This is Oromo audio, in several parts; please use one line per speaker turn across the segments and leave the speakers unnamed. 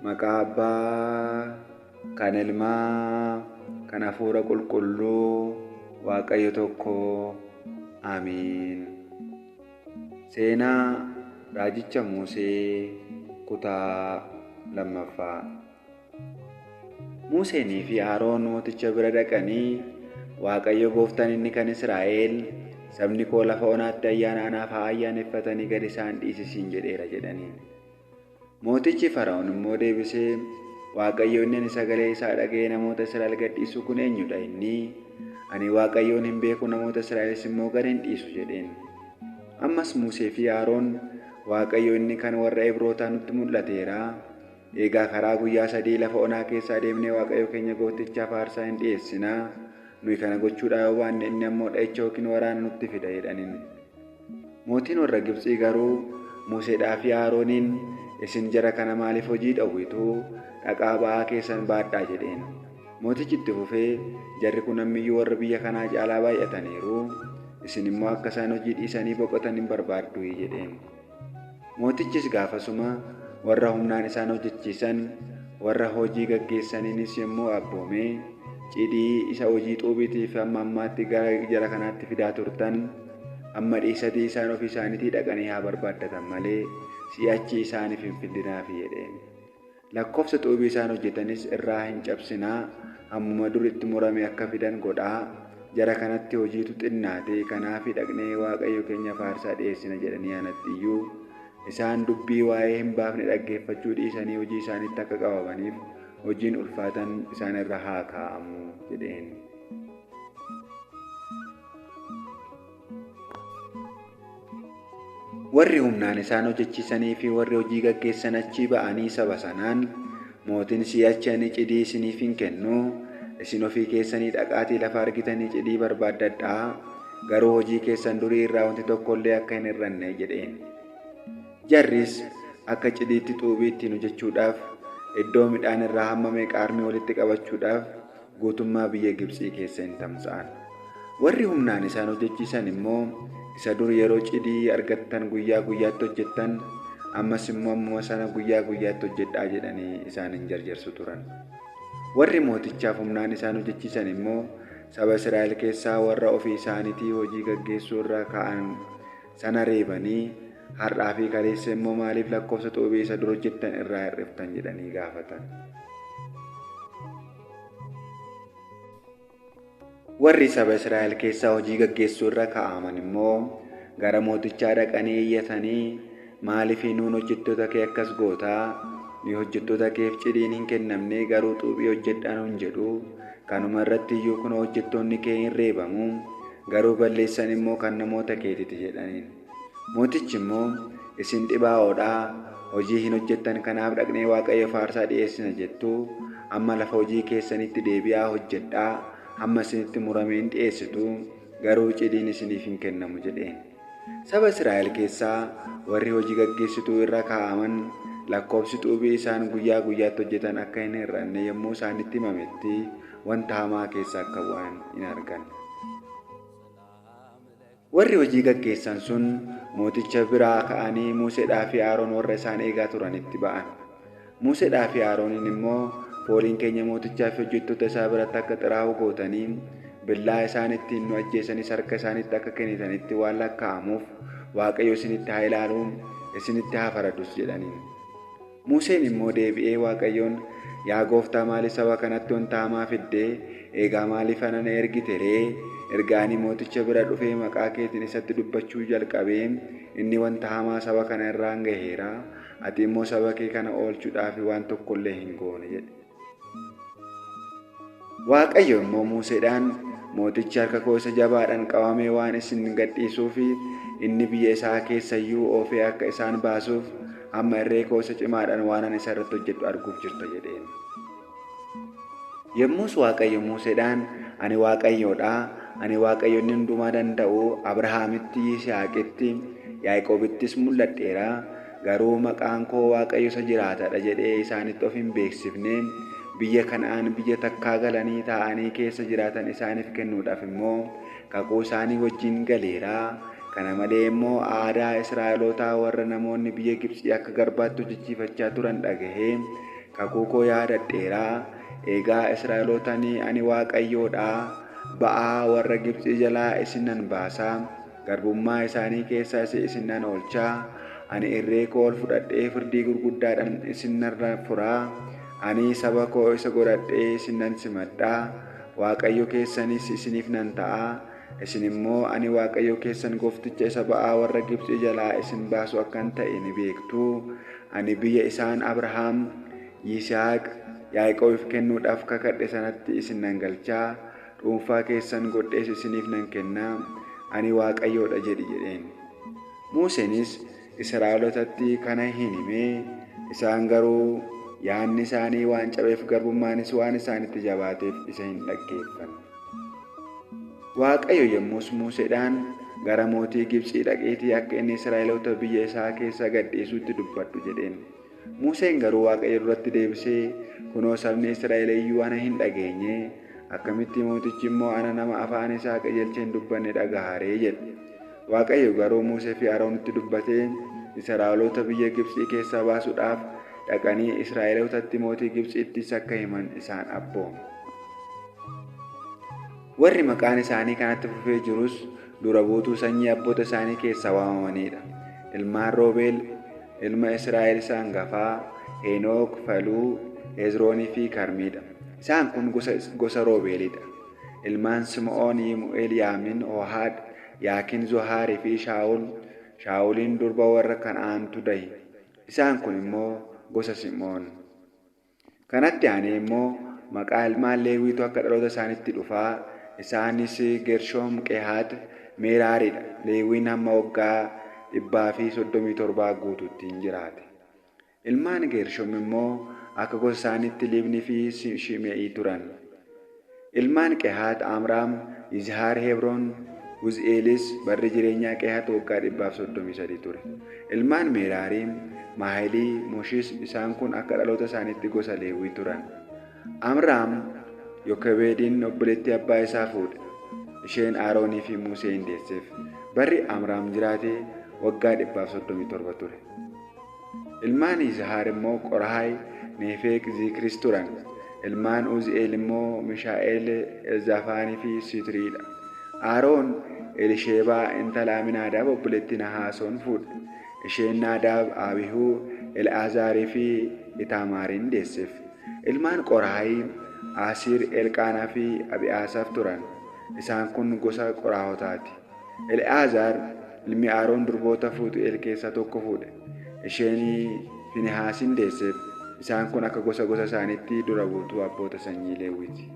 Maqaa Abbaa, kan Ilmaa, kan Hafuura Qulqulluu, Waaqayyo tokko. Amiin. Seenaa Raajicha Musee kutaa 2ffaa. Museenii fi Aroon mooticha bira dhaqanii, Waaqayyo gooftaan inni kan Israa'el, sabni koo lafa onaatti ayyaana anaaf haa ayyaaneffatanii gad isaan dhiisisiin jedheera jedhaniin. Mootichi Fara'oon immoo deebisee, Waaqayyo inni ani sagalee isaa dhaga'ee namoota Israa'el gad dhiisu kun eenyudha inni? Ani Waaqayyoon hin beeku, namoota Israa'elis immoo gad hin dhiisu jedheen. Ammas Musee fi Aroon, Waaqayyo inni kan warra Ibrootaa nutti mul'ateera. Eegaa karaa guyyaa 3 lafa onaa keessaa deemnee Waaqayyo keenya gootichaaf aarsaa hin dhiyeessinaa. Nuyi kana gochuudhaaf yoo baanne inni ammoo dha'icha yookiin waraana nutti fida jedhaniin. Mootiin warra Gibxii garuu Museedhaa fi Arooniin, isin jara kana maaliif hojii dhowwitu? Dhaqaa ba'aa keessan baadhaa jedheen. Mootichi itti fufee, jarri kun ammiyyuu warra biyya kanaa caalaa baay'ataniiru. Isin immoo akka isaan hojii dhiisanii boqotan hin barbaaddu jedheen. Mootichis gaafasuma warra humnaan isaan hojjechiisan, warra hojii gaggeessaniinis yommuu abboome, cidii isa hojii xuubiitiif amma ammaatti gara jara kanaatti fidaa turtan, amma dhiisatii isaan ofii isaaniitii dhaqanii haa barbaaddatan malee si'achi isaaniif hin fidinaafi jedheen. Lakkoofsa xuubii isaan hojjetanis irraa hin cabsinaa, hammuma duritti murame akka fidan godhaa. Jara kanatti hojiitu xinnaate, kanaafi dhaqnee Waaqayyo keenya faarsaa dhiyeessina jedhanii anattiyyuu isaan dubbii waa'ee hin baafne dhaggeeffachuu dhiisanii hojii isaaniitti akka qabamaniif hojiin ulfaatan isaan irra haa kaa'amu jedheen. Warri humnaan isaan hojjechiisanii fi warri hojii gaggeessan achii ba'anii saba sanaan, mootiin si'achi ani cidii isiniif hin kennu. Isin ofii keessanii dhaqaatii lafa argitanii cidii barbaaddadhaa. Garuu hojii keessan durii irraa wanti tokkollee akka hin hir'anne jedheen. Jarris akka cidiitti xuubii ittiin hojjechuudhaaf, iddoo midhaan irraa hammame qaarmii walitti qabachuudhaaf guutummaa biyya Gibxii keessa hin tamsa'an. Warri humnaan isaan hojjechiisan immoo, isa dur yeroo cidii argattan guyyaa guyyaatti hojjettan, ammas immoo ammuma sana guyyaa guyyaatti hojjedhaa jedhanii isaan hin jarjarsu turan. Warri mootichaaf humnaan isaan hojjechiisan immoo, saba Israa'el keessaa warra ofii isaaniitii hojii gaggeessuu irra ka'an sana reebanii, har'aa fi kaleessa immoo maaliif lakkoofsa xuubii isa dur hojjettan irraa hir'iftan jedhanii gaafatan. Warri saba Israa'el keessaa hojii gaggeessuu irra ka'aman immoo gara mootichaa dhaqanii iyyatanii, maaliif nuun hojjettoota kee akkas gootaa? Ni hojjettoota keef cidiin hin kennamne, garuu xuubii hojjedhaan hin jedhu. Kanuma irratti iyyuu kun hojjettoonni kee hin reebamu, garuu balleessan immoo kan namoota keetiti jedhaniin. Mootichi immoo, isin dhibaa'oodhaa, hojii hin hojjettan kanaaf dhaqnee Waaqayyo faarsaa dhiyeessina jettu. Amma lafa hojii keessanitti deebi'aa hojjedhaa, hamma isinitti murame hin dhiyeessitu, garuu cidiin isiniif hin kennamu jedheen. Saba Israa'el keessaa warri hojii gaggeessituu irra kaa'aman, lakkoofsi xuubii isaan guyyaa guyyaatti hojjetan akka hin hir'anne yommuu isaanitti himametti wanta hamaa keessa akka bu'an hin argan. Warri hojii gaggeessan sun mooticha biraa ka'anii Museedhaa fi Aroon warra isaan eegaa turanitti ba'an. Museedhaa fi Arooniin immoo, fooliin keenya mootichaa fi hojjettoota isaa biratti akka xiraa'u gootanii, billaa isaan ittiin nu ajjeesanis harka isaanitti akka kennitanitti waan lakkaa'amuuf Waaqayyo isinitti haa ilaalu, isinitti haa faradus jedhaniin. Museen immoo deebi'ee Waaqayyoon, yaa gooftaa maaliif saba kanatti wanta hamaa fiddee? Eegaa maaliif ana na ergite ree? Erga ani mooticha bira dhufee maqaa keetiin isatti dubbachuu jalqabee, inni wanta hamaa saba kana irraan gaheera. Ati immoo saba kee kana oolchuudhaaf waan tokkollee hin goone jedhe. Waaqayyo immoo Museedhaan, mootichi harka koo isa jabaadhaan qabamee waan isin gadhiisuuf, inni biyya isaa keessayyuu oofee akka isaan baasuuf, amma irree koo isa cimaadhaan waan ani isa irratti hojjedhu arguuf jirta jedheen. Yommus Waaqayyo Museedhaan, ani Waaqayyoodha. Ani Waaqayyo inni hundumaa danda'u, Abrahaamitti, Yisihaaqitti, Yaaqoobittis mul'adheera. Garuu maqaan koo Waaqayyo isa jiraataadha jedhee isaanitti of hin beeksifne, biyya Kana'aan biyya takkaa galanii taa'anii keessa jiraatan isaaniif kennuudhaaf immoo kakuu isaanii wajjin galeera. Kana malee immoo aadaa Israa'elootaa warra namoonni biyya Gibxii akka garbaatti hojjechiifachaa turan dhagahee, kakuu koo yaadadheera. Egaa Israa'elootanii ani Waaqayyoodha. Ba'aa warra Gibxii jalaa isinan baasaa. Garbummaa isaanii keessaas isinan oolchaa. Ani irree koo ol fudhadhee firdii gurguddaadhaan isinarra furaa. Ani saba koo isa godhadhee isinan simadhaa. Waaqayyo keessanis isiniif nan ta'a. Isin immoo ani Waaqayyo keessan Goofticha isa ba'aa warra Gibxii jalaa isin baasu akkan ta'e ni beektu. Ani biyya isaan Abrahaam, Yisaaq, Yaaqoobiif kennuudhaaf kakadhe sanatti isin nan galchaa. Dhuunfaa keessan godhees isiniif nan kennaa. Ani Waaqayyoodha jedheen. Museenis Israa'elootatti kana hin himee. Isaan garuu yaadni isaanii waan cabeef garbummaanis waan isaanitti jabaateef isa hin dhaggeeffanne. Waaqayyo yommus Museedhaan gara mootii Gibxii dhaqeetii akka inni Israa'eloota biyya isaa keessa gadhiisutti dubbadhu jedheen. Museen garuu Waaqayyo duratti deebisee, kunoo sabni Israa'el iyyuu ana hin dhageenye. Akkamitti mootichi immoo ana nama afaan isaa qajeelchee hin dubbanne dhagaharee jedhe. Waaqayyo garuu Musee fi Aroonitti dubbatee Israa'eloota biyya Gibxii keessaa baasuudhaaf dhaqanii Israa'elootatti mootii Gibxiittis akka himan isaan abboome. Warri maqaan isaanii kanatti fufee jirus dura buutuu sanyii abboota isaanii keessaa waamamanidha. Ilmaan Roobeel ilma Israa'el isa hangafaa, Henook, Faluu, Hezroonii fi Karmiidha. Isaan kun gosa Roobeelidha. Ilmaan Simo'oon, Yimu'eel, Yaamin, Oohaad, Yaakin, Zohaarii fi Shaawul. Shaawuliin durba warra Kana'aantu dahi. Isaan kun immoo gosa Simo'oon. Kanatti aanee immoo maqaa ilmaan Leewiitu akka dhaloota isaaniitti dhufaa. Isaanis Gershoom, Qehaat, Meeraaridha. Leewiin hamma waggaa 137 guutuutti hin jiraate. Ilmaan Gershoom immoo akka gosa isaaniitti Libnii fi Shime'ii turan. Ilmaan Qehaat, Amraam, Yizihaar, Hebroon, Uzi'eelis. Barri jireenyaa Qehaat waggaa 133 ture. Ilmaan Meeraarii, Maahilii, Mushis. Isaan kun akka dhaloota isaaniitti gosa Leewwii turan. Amraam Yokebeediin obboleettii abbaa isaa fuudhe. Isheen Aroonii fi Musee hin deesseef. Barri Amraam jiraate waggaa 137 ture. Ilmaan Yizihaar immoo Qorahay, Neefeq, Zikris turan. Ilmaan Uzi'eel immoo Mishaa'eel, Elzaafaanii fi Sitriidha. Aroon Elisheebaa intala Aminaadaab obboleettii Nahaasoon fuudhe. Isheen Naadaab, Abihuu, El'aazaarii fi Itaamaariin deesseef. Ilmaan Qorahay Asiir, Elqaanaa fi Abi'aasaaf turan. Isaan kun gosa Qoraahotaati. El'aazaar ilmi Aroon durboota Fuuxi'eel keessaa tokko fuudhe. Isheen Finihaasin deesseef. Isaan kun akka gosa isaaniitti dura buutuu abboota sanyii Leewwiiti.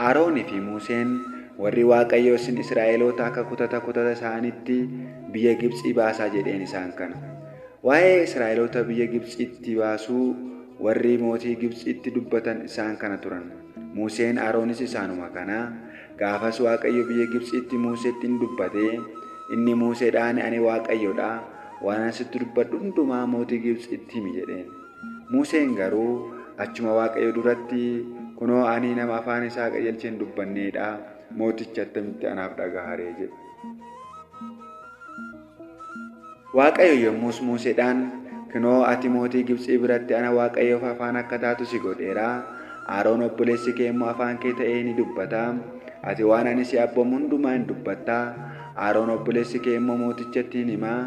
Aroonii fi Museen warri Waaqayyo isin Israa'eloota akka kutata isaaniitti biyya Gibxii baasaa jedheen isaan kana. Waa'ee Israa'eloota biyya Gibxiitti baasuu warri mootii Gibxiitti dubbatan isaan kana turan. Museen Aroonis isaanuma kana. Gaafas Waaqayyo biyya Gibxiitti Museetti dubbatee, inni Museedhaan ani Waaqayyoodha. Waan asitti dubbadhu hundumaa mootii Gibxiitti himi jedheen. Museen garuu achuma Waaqayyo duratti, kunoo ani nama afaan isaa qajeelchee hin dubbanneedha. Mootichi attamitti anaaf dhagaharee jedhe. Waaqayyo yommus Museedhaan, kunoo ati mootii Gibxii biratti ana Waaqayyoof afaan akka taatu si godheera. Aroon obboleessi kee immoo afaan kee ta'ee ni dubbata. Ati waan ani si abboomu hundumaa hin dubbatta. Aroon obboleessi kee immoo mootichatti hin himaa.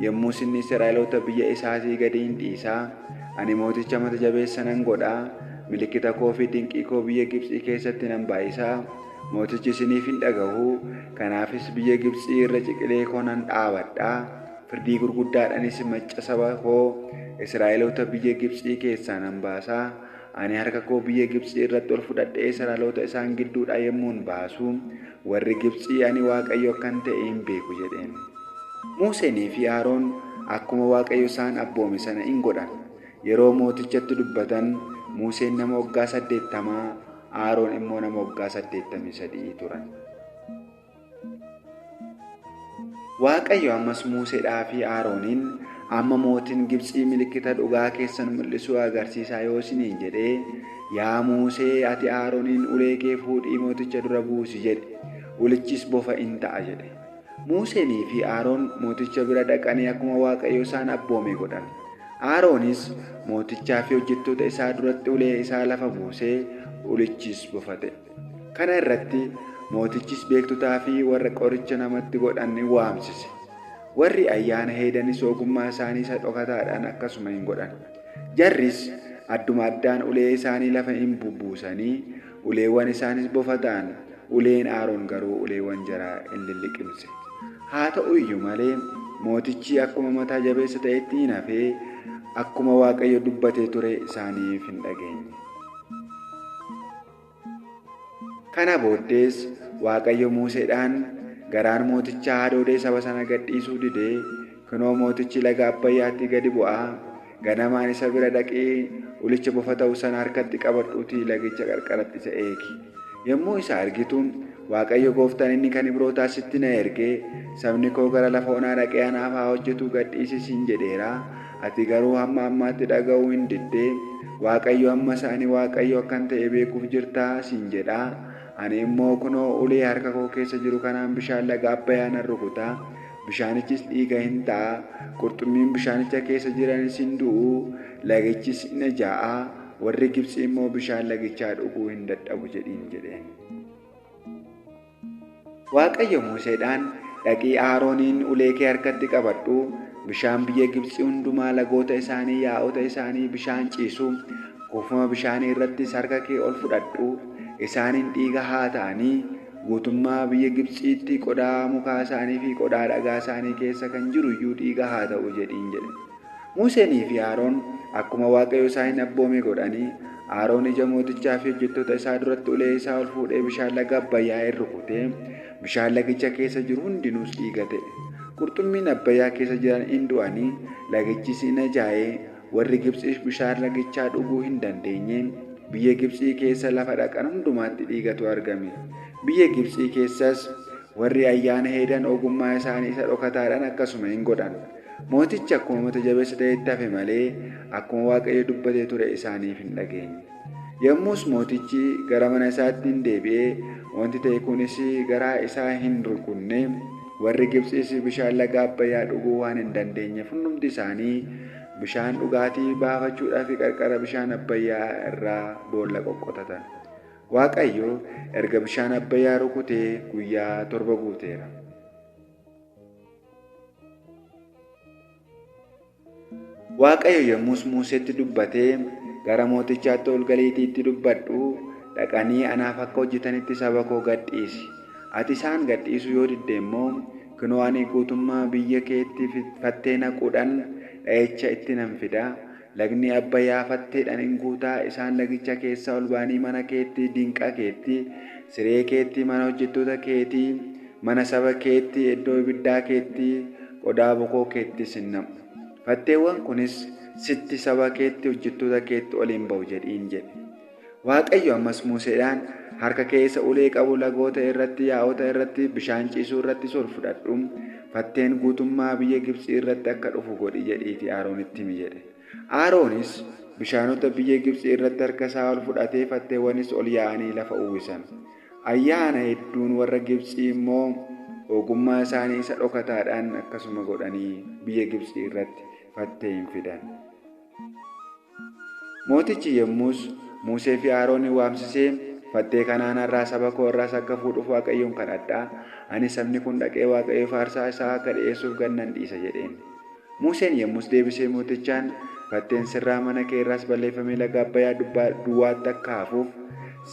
Yommus inni Israa'eloota biyya isaatii gadi hin dhiisa. Ani mooticha mata jabeessa nan godha. Milikkita koo fi dinqii koo biyya Gibxii keessatti nan baay'isa. Mootichi isiniif hin dhagahu. Kanaafis biyya Gibxii irra ciqilee koo nan dhaabadha. Firdii gurguddaadhaanis macca saba koo Israa'eloota biyya Gibxii keessaa nan baasa. Ani harka koo biyya Gibxii irratti ol fudhadhee Israa'eloota isaan gidduudhaa yommuun baasu warri Gibxii ani Waaqayyo akkan ta'e hin beeku jedheen. Museenii fi Aroon akkuma Waaqayyo isaan abboome sana hin godhan. Yeroo mootichatti dubbatan Museen nama waggaa 80, Aroon immoo nama waggaa 83 turan. Waaqayyo ammas Museedhaa fi Arooniin, amma mootiin Gibxii milikkita dhugaa keessan mul'isuu agarsiisaa yoo isiniin jedhee, yaa Musee ati Arooniin ulee kee fuudhii mooticha dura buusi jedhe. Ulichis bofa in ta'a jedhe. Museenii fi Aroon mooticha bira dhaqanii akkuma Waaqayyo isaan abboome godhan. Aroonis mootichaa fi hojjettoota isaa duratti ulee isaa lafa buusee ulichis bofate. Kana irratti mootichis beektotaa fi warra qoricha namatti godhan waamsise. Warri ayyaana heedanis ogummaa isaanii isa dhokataadhaan akkasuma hin godhan. Jarris adduma addaan ulee isaanii lafa hin bubbuusanii uleewwan isaanis bofataan, uleen Aroon garuu uleewwan jaraa in lilliqimse. Haa ta'u iyyuu malee mootichi akkuma mataa jabeessa ta'etti hin hafee akkuma Waaqayyo dubbatee ture isaaniif hin dhageenye. Kana booddees Waaqayyo Museedhaan garaan mootichaa hadoodee saba sana gadhiisuu didee kunoo mootichi laga Abbayyaatti gadi bu'aa ganamaan isa bira dhaqee ulicha bofata'u sana harkatti qabadhuutii lagicha qarqaratti isa eegi. Yommuu isa argituun Waaqayyo gooftaan inni kan Ibrootaa sitti na ergee sabni koo gara lafa onaa dhaqee anaaf haa hojjetu gadhiisi siin jedheera. Ati garuu hamma ammaatti dhaga'uu hin diddee Waaqayyo amma isaanii Waaqayyo akkan ta'e beekuuf jirtaa siin jedhaa. Ani immoo kunoo ulee harka koo keessa jiru kanaan bishaan laga Abbayyaa nan rukutaa. Bishaanichis dhiiga hin ta'a. Qurxummiin bishaanicha keessa jiranis hin du'u. Lagichis hin ajaa'a. Warri Gibxi immoo bishaan lagichaa dhuguu hin dadhabu jedhiin jedheen. Waaqayyo Museedhaan dhaqii Arooniin ulee kee harkatti qabadhu. Bishaan biyya Gibxi hundumaa lagoota isaanii yaa'ota isaanii bishaan ciisu. Kuufama bishaanii irrattis harka kee ol fudhadhu. Isaaniin dhiiga haa ta'anii guutummaa biyya Gibxiitti qodaa mukaa isaanii fi qodaa dhagaa isaanii keessa kan jiru iyyuu dhiiga haa ta'u jedhiin jedhe. Museenii fi Aroon akkuma Waaqayyo isaan abboome godhanii Aroon ija mootichaa fi hojjettoota isaa duratti ulee isaa ol fuudhee bishaan laga Abbayyaa irra rukutee bishaan lagicha keessa jiru hundinuus dhiiga ta'e. Qurxummiin Abbayyaa keessa jiran hin du'anii lagichis hin ajaa'ee warri Gibxiis bishaan lagichaa dhuguu hin dandeenye. Biyya Gibxii keessa lafa dhaqan hundumaatti dhiigatu argame. Biyya Gibxii keessas warri ayyaana heedan ogummaa isaanii isa dhokataadhaan akkasuma hin godhan. Mootichi akkuma mata jabeessa ta'etti hafe malee akkuma Waaqayyo dubbatee ture isaaniif hin dhageenye. Yommus mootichi gara mana isaatti hin deebi'ee wanti ta'e kunis garaa isaa hin rukunne. Warri Gibxiis bishaan laga Abbayyaa dhuguu waan hin dandeenyeef hundumti isaanii bishaan dhugaatii baafachuudhaaf qarqara bishaan Abbayyaa irraa boolla qoqqotatan. Waaqayyo erga bishaan Abbayyaa rukutee guyyaa 7 guuteera. Waaqayyo yommus Museetti dubbatee gara mootichaatti ol galiitii dubbadhu dhaqanii anaaf akka hojjetanitti saba koo gadhiisi. Ati isaan gadhiisuu yoo didde immoo kunoo ani guutummaa biyya keetti fattee naquudhaan dha'icha itti nan fida. Lagni Abbayyaa fatteedhaan hin guutaa. Isaan lagicha keessaa ol ba'anii mana keetti, diinqa keetti, siree keetti, mana hojjettoota keetti, mana saba keetti, iddoo ibiddaa keetti, qodaa bokoo keetti sin namu. Fatteewwan kunis sitti saba keetti, hojjettoota keetti ol hin ba'u jedhiin jedhe. Waaqayyo ammas Museedhaan harka keessa ulee qabu lagoota irratti, yaa'ota irratti, bishaan ciisuu irratti ol fudhadhu. Fatteen guutummaa biyya Gibxii irratti akka dhufu godhi jedhiitii Aroonitti himi jedhe. Aroonis bishaanota biyya Gibxii irratti harka isaa ol fudhatee fatteewwanis ol yaa'anii lafa uwwisan. Ayyaana hedduun warra Gibxii immoo ogummaa isaanii isa dhokataadhaan akkasuma godhanii biyya Gibxii irratti fattee hin fidan. Mootichi yommus Musee fi Aroonin waamsisee fattee kanaan irraa saba koo irraas akka fuudhuuf Waaqayyoon kadhadhaa. Ani sabni kun dhaqee Waaqayyoof aarsaa isaa akka dhi'eessuuf gannan dhiisa jedheen. Museen yommus deebisee mootichaan fatteen sirraa mana kee irraas balleeffamee laga Abbayyaa duwwaatti akka hafuuf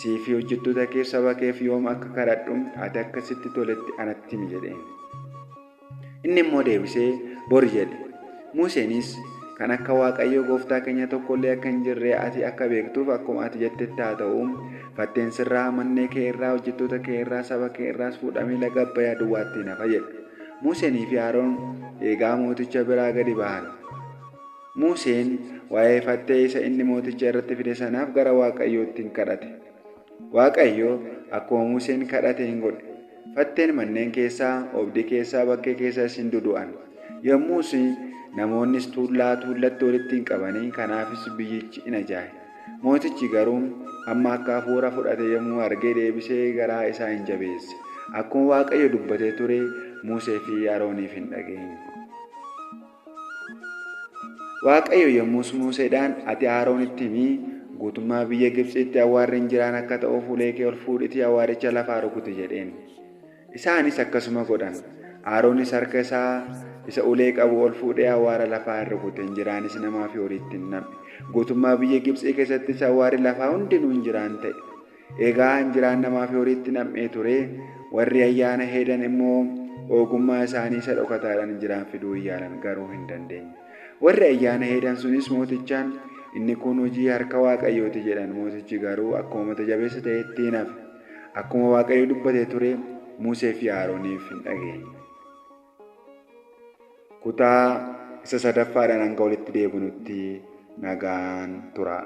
sii fi hojjettoota keef saba keef yoom akka kadhadhu ati akkasitti toletti anatti himi jedheen. Inni immoo deebisee bor jedhe. Museenis kan akka Waaqayyo gooftaa keenya tokkollee akka hin jirre ati akka beektuuf akkuma ati jettetti haa ta'u fatteen sirraa mannee kee irraa hojjettoota kee irraa saba kee irraas fuudhamee laga Abbayyaa duwwaatti nafa jedhe. Museenii fi Aroon eegaa mooticha biraa gadi ba'an. Museen waa'ee fattee isa inni mooticha irratti fide sanaaf gara Waaqayyootti kadhate. Waaqayyo akkuma Museen kadhate hin godhe. Fatteen manneen keessaa, oobdii keessaa, bakkee keessaa hin dudu'an. Yommus namoonnis tuullatti walitti hin qabanii kanaafis biyyichi in ajaaye. Mootichi garuu amma akka hafuura fudhate yommuu argee deebisee garaa isaa hin jabeesse. Akkuma Waaqayyo dubbatee ture Musee fi Arooniif hin dhageenye. Waaqayyo yommus Museedhaan ati Aroonitti himii guutummaa biyya Gibxitti awwaarri hin jiraan akka ta'uuf ulee kee ol fuudhiitii awwaaricha lafaa rukuti jedheen. Isaanis akkasuma godhan. Aroonis harka isaa isa ulee qabu ol fuudhee awwaara lafaa rukute. Injiraanis namaa fi horiitti hin namne. Guutummaa biyya Gibxii keessattis awwaarri lafaa hundinuu injiraan ta'e. Egaa injiraan namaa fi horiitti nam'ee ture. Warri ayyaana heedan immoo ogummaa isaanii isa dhokataadhaan injiraan fiduu yaalan garuu hin dandeenye. Warri ayyaana heedan sunis mootichaan inni kun hojii harka Waaqayyooti jedhan. Mootichi garuu akkuma mata jabeessa ta'etti hin hafe. Akkuma Waaqayyo dubbatee ture Musee fi Arooniif hin dhageenye. Kutaa isa sadaffaadhaan hanga walitti deebinutti nagaan tura.